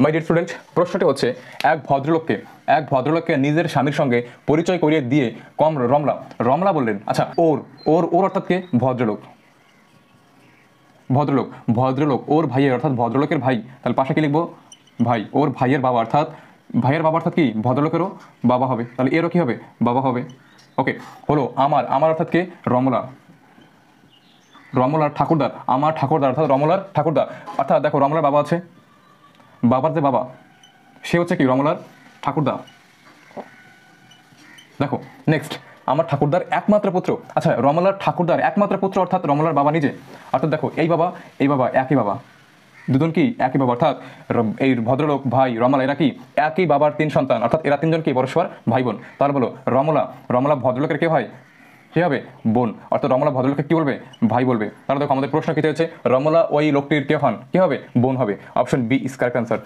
My dear student, প্রশ্নটি হচ্ছে এক ভদ্রলোককে নিজের স্বামীর সঙ্গে পরিচয় করিয়ে দিয়ে রমলা বললেন। আচ্ছা, ওর ওর ওর অর্থাৎ কে? ভদ্রলোক ভদ্রলোক ভদ্রলোক ওর ভাইয়ের অর্থাৎ ভদ্রলোকের ভাই, তাহলে পাশে কি লিখবো? ভাই। ওর ভাইয়ের বাবা অর্থাৎ কি? ভদ্রলোকেরও বাবা হবে, তাহলে এরও কি হবে? বাবা হবে। ওকে, হলো আমার অর্থাৎ কে? রমলার ঠাকুরদার, আমার ঠাকুরদার অর্থাৎ রমলার ঠাকুরদার। অর্থাৎ দেখো, রমলার বাবা আছে, বাবার যে বাবা সে হচ্ছে কি? রমলার ঠাকুরদা। দেখো নেক্সট, আমার ঠাকুরদার একমাত্র পুত্র। আচ্ছা, রমলার ঠাকুরদার একমাত্র পুত্র অর্থাৎ রমলার বাবা নিজে। অর্থাৎ দেখো, এই বাবা একই বাবা, দুজন কি? একই বাবা। অর্থাৎ এই ভদ্রলোক, ভাই, রমলা এরা কি? একই বাবার তিন সন্তান, অর্থাৎ এরা তিনজন কি? পরস্পর ভাই বোন। তার বলো রমলা ভদ্রলোকের কে হয়? কে হবে? বোন। অর্থাৎ রমলা ভদ্রলোককে কি বলবে? ভাই বলবে। তাহলে দেখো আমাদের প্রশ্ন কি হচ্ছে? রমলা ওই লোকটির কে হন? কি হবে? বোন হবে। Option B is correct answer.